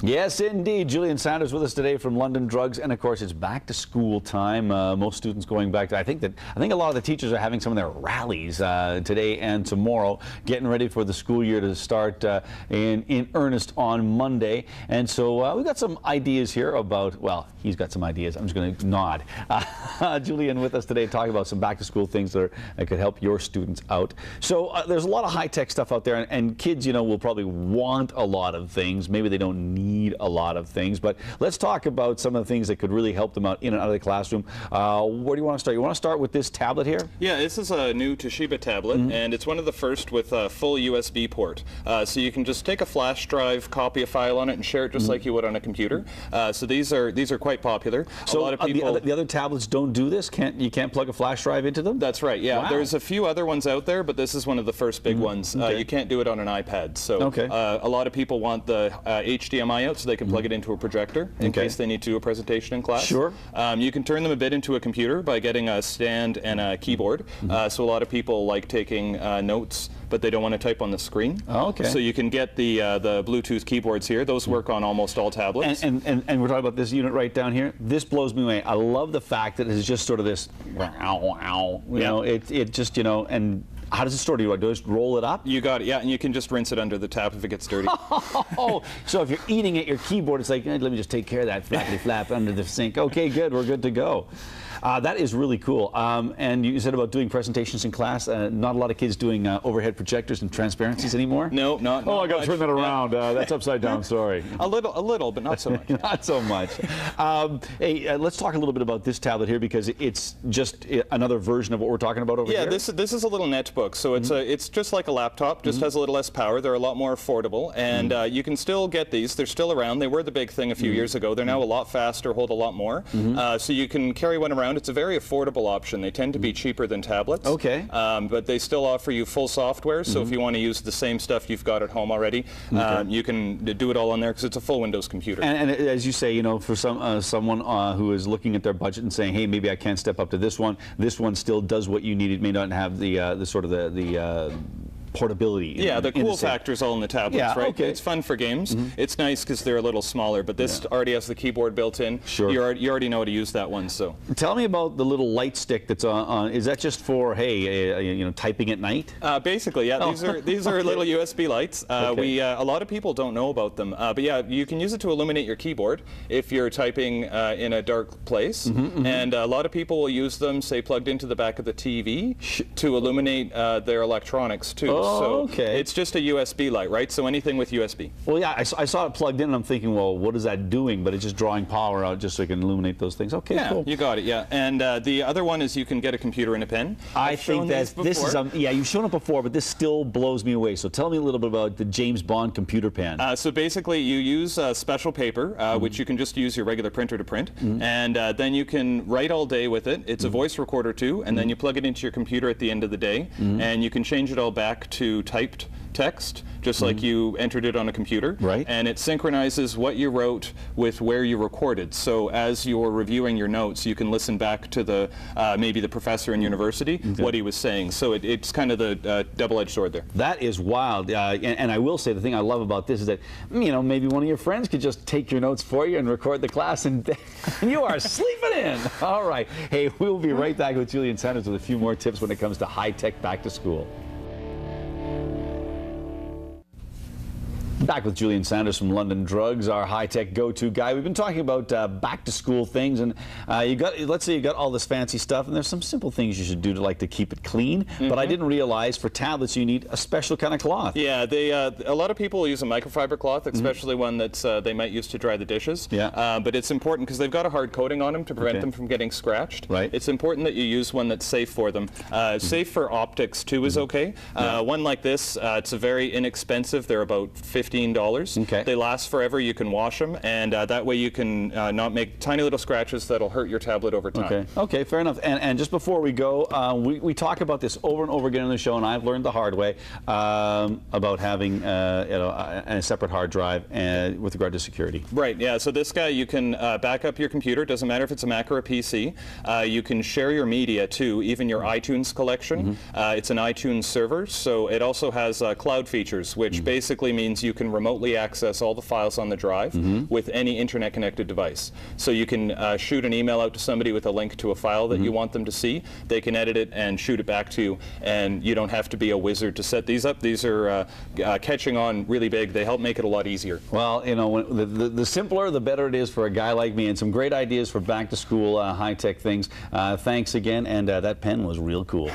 Yes, indeed. Julian Sanders with us today from London Drugs, and of course it's back to school time. Most students going back to, I think a lot of the teachers are having some of their rallies today and tomorrow, getting ready for the school year to start in earnest on Monday. And so we've got some ideas here about, well, he's got some ideas. I'm just going to nod. Julian with us today talking about some back to school things that could help your students out. So there's a lot of high-tech stuff out there, and kids, you know, will probably want a lot of things. Maybe they don't need a lot of things, but let's talk about some of the things that could really help them out in and out of the classroom. Where do you want to start? You want to start with this tablet here? Yeah, this is a new Toshiba tablet, and it's one of the first with a full USB port. So you can just take a flash drive, copy a file on it, and share it just like you would on a computer. So these are quite popular. So a lot of people, the other tablets don't do this? You can't plug a flash drive into them? That's right, yeah. Wow. There's a few other ones out there, but this is one of the first big ones. Okay. You can't do it on an iPad. So a lot of people want the HDMI out so they can plug it into a projector in case they need to do a presentation in class. Sure. You can turn them a bit into a computer by getting a stand and a keyboard. So a lot of people like taking notes, but they don't want to type on the screen. Oh, okay. So you can get the Bluetooth keyboards here. Those work on almost all tablets. And we're talking about this unit right down here. This blows me away. I love the fact that it's just sort of this, you know, it just, you know, and how does it store? Do I just roll it up? You got it, yeah, and you can just rinse it under the tap if it gets dirty. Oh, so if you're eating at your keyboard, it's like, let me just take care of that flappity flap under the sink. Okay, good, we're good to go. That is really cool. And you said about doing presentations in class. Not a lot of kids doing overhead projectors and transparencies anymore? No, not Oh, I got to much. turn that around. That's upside down, sorry. A little, but not so much. Not so much. Hey, let's talk a little bit about this tablet here, because it's just another version of what we're talking about over here. Yeah, this is a little netbook, so it's just like a laptop, just has a little less power. They're a lot more affordable, and you can still get these. They're still around. They were the big thing a few years ago. They're now a lot faster, hold a lot more. So you can carry one around. It's a very affordable option. They tend to be cheaper than tablets. Okay. But they still offer you full software, so if you want to use the same stuff you've got at home already, you can do it all on there because it's a full Windows computer. And as you say, you know, for someone who is looking at their budget and saying, hey, maybe I can't step up to this one still does what you need. It may not have the sort of the portability. Yeah, the cool factor is all in the tablets, right? Okay. It's fun for games. It's nice because they're a little smaller, but this already has the keyboard built in. Sure. You already know how to use that one, so. Tell me about the little light stick that's on. Is that just for, hey, you know, typing at night? Basically, yeah. These are little USB lights. A lot of people don't know about them, but yeah, you can use it to illuminate your keyboard if you're typing in a dark place, and a lot of people will use them, say, plugged into the back of the TV to illuminate their electronics too. So it's just a USB light, right? So anything with USB. Well, yeah, I saw it plugged in, and I'm thinking, well, what is that doing? But it's just drawing power out just so it can illuminate those things. Okay, yeah, cool. You got it, yeah. And the other one is you can get a computer and a pen. I think that this is, yeah, you've shown it before, but this still blows me away. So tell me a little bit about the James Bond computer pen. So basically, you use special paper, which you can just use your regular printer to print, and then you can write all day with it. It's a voice recorder too, and then you plug it into your computer at the end of the day, and you can change it all back to typed text, just like you entered it on a computer. Right. And it synchronizes what you wrote with where you recorded. So as you're reviewing your notes, you can listen back to the maybe the professor in university, what he was saying. So it's kind of the double-edged sword there. That is wild. And I will say the thing I love about this is that, you know, maybe one of your friends could just take your notes for you and record the class, and you are sleeping in. All right. Hey, we'll be right back with Julian Sanders with a few more tips when it comes to high-tech back to school. Back with Julian Sanders from London Drugs, our high-tech go-to guy. We've been talking about back-to-school things, and let's say you got all this fancy stuff, and there's some simple things you should do to keep it clean. But I didn't realize for tablets you need a special kind of cloth. Yeah, a lot of people use a microfiber cloth, especially one that's they might use to dry the dishes. Yeah. But it's important because they've got a hard coating on them to prevent them from getting scratched. Right. It's important that you use one that's safe for them. Safe for optics too is okay. One like this, it's a very inexpensive. They're about $15. Okay. They last forever. You can wash them, and that way you can not make tiny little scratches that'll hurt your tablet over time. Okay. Okay, fair enough. And just before we go, we talk about this over and over again on the show, and I've learned the hard way about having you know, a separate hard drive with regard to security. Right. Yeah. So this guy, you can back up your computer. It doesn't matter if it's a Mac or a PC. You can share your media too, even your iTunes collection. It's an iTunes server, so it also has cloud features, which basically means you can can remotely access all the files on the drive with any internet-connected device. So you can shoot an email out to somebody with a link to a file that you want them to see. They can edit it and shoot it back to you, and you don't have to be a wizard to set these up. These are catching on really big. They help make it a lot easier. Well, you know, the simpler, the better it is for a guy like me, and some great ideas for back-to-school high-tech things. Thanks again, and that pen was real cool.